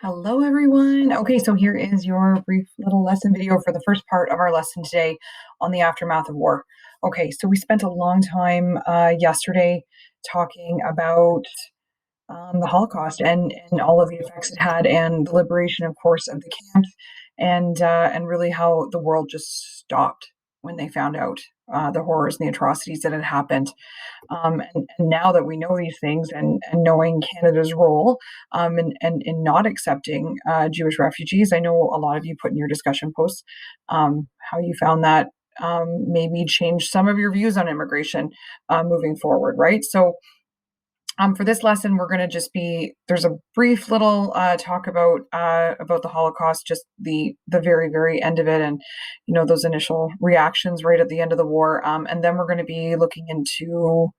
Hello, everyone. Okay, so here is your brief little lesson video for the first part of our lesson today on the aftermath of war. Okay, so we spent a long time yesterday talking about the Holocaust and all of the effects it had, and the liberation, of course, of the camps, and really how the world just stopped when they found out the horrors and the atrocities that had happened. And now that we know these things, and knowing Canada's role in not accepting Jewish refugees, I know a lot of you put in your discussion posts how you found that maybe change some of your views on immigration moving forward, right? So for this lesson, we're going to just be there's a brief little talk about the Holocaust, just the very end of it, and those initial reactions right at the end of the war, and then we're going to be looking into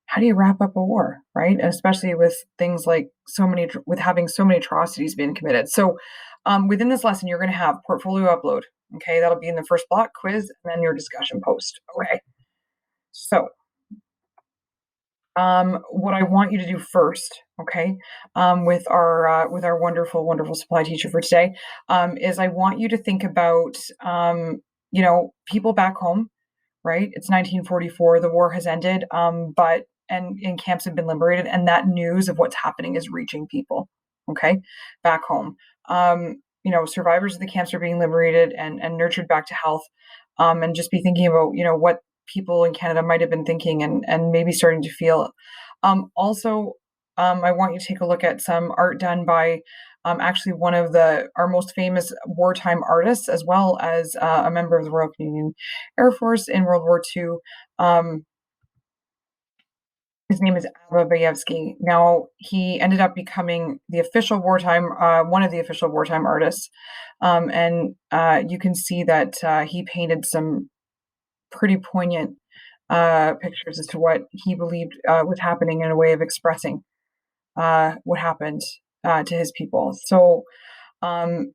how do you wrap up a war, right? Especially with things like with having so many atrocities being committed. So, within this lesson, you're going to have portfolio upload. Okay, that'll be in the first block, quiz, and then your discussion post. Okay. So, what I want you to do first, okay, with our wonderful supply teacher for today, is I want you to think about people back home, right? It's 1944. The war has ended, but and camps have been liberated, and that news of what's happening is reaching people, okay, back home. Survivors of the camps are being liberated and nurtured back to health, and just be thinking about what people in Canada might have been thinking and maybe starting to feel. Also, I want you to take a look at some art done by actually one of our most famous wartime artists, as well as a member of the Royal Canadian Air Force in World War II. Um, his name is Bayevsky. Now, he ended up becoming one of the official wartime artists, and you can see that he painted some pretty poignant pictures as to what he believed was happening, in a way of expressing what happened to his people. So, and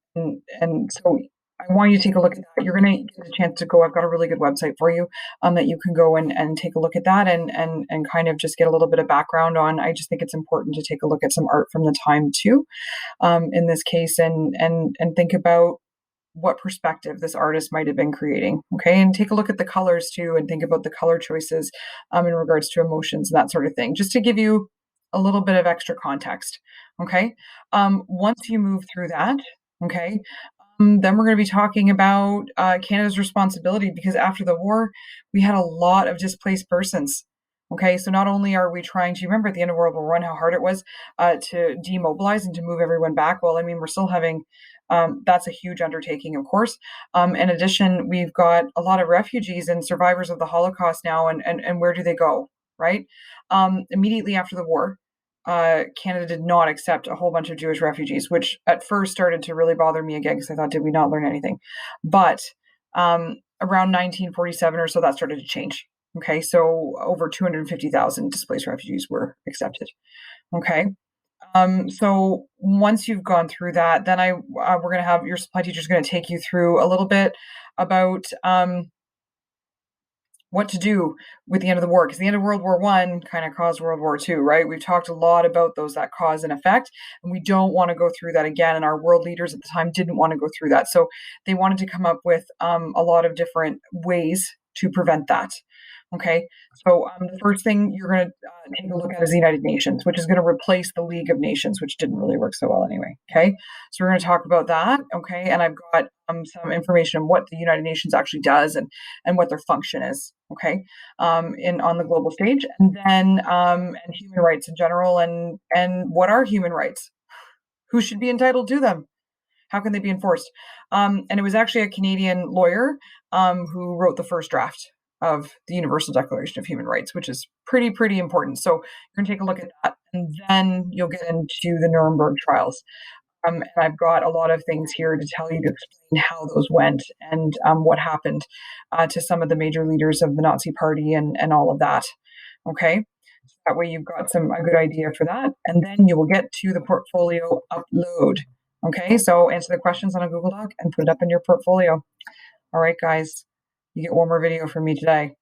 so I want you to take a look at that. You're going to get a chance to go. I've got a really good website for you that you can go and take a look at that, and kind of just get a little bit of background on. I just think it's important to take a look at some art from the time too, in this case, and think about what perspective this artist might have been creating. Okay, and take a look at the colors too, and think about the color choices in regards to emotions and that sort of thing, just to give you a little bit of extra context. Okay, once you move through that, okay, then we're going to be talking about Canada's responsibility, because after the war, we had a lot of displaced persons. Okay, so not only are we trying to remember at the end of World War One how hard it was to demobilize and to move everyone back. Well, I mean, we're still having that's a huge undertaking, of course. In addition, we've got a lot of refugees and survivors of the Holocaust now, and where do they go, right? Immediately after the war, Canada did not accept a whole bunch of Jewish refugees, which at first started to really bother me again, because I thought, did we not learn anything? But around 1947 or so, that started to change. Okay, so over 250,000 displaced refugees were accepted. Okay, so once you've gone through that, then we're going to have your supply teacher is going to take you through a little bit about what to do with the end of the war, because the end of World War One kind of caused World War Two, right? We've talked a lot about those, that cause and effect, and we don't want to go through that again. And our world leaders at the time didn't want to go through that, so they wanted to come up with a lot of different ways to prevent that. Okay, so the first thing you're going to take a look at is the United Nations, which is going to replace the League of Nations, which didn't really work so well anyway. Okay, so we're going to talk about that. Okay, and I've got some information on what the United Nations actually does, and what their function is. Okay, in on the global stage, and then and human rights in general, and what are human rights? Who should be entitled to them? How can they be enforced? And it was actually a Canadian lawyer who wrote the first draft of the Universal Declaration of Human Rights, which is pretty important. So you're going to take a look at that, and then you'll get into the Nuremberg trials. And I've got a lot of things here to tell you, to explain how those went, and what happened to some of the major leaders of the Nazi Party, and all of that. Okay, so that way you've got a good idea for that, and then you will get to the portfolio upload. Okay, so answer the questions on a Google Doc and put it up in your portfolio. All right, guys, you get one more video from me today.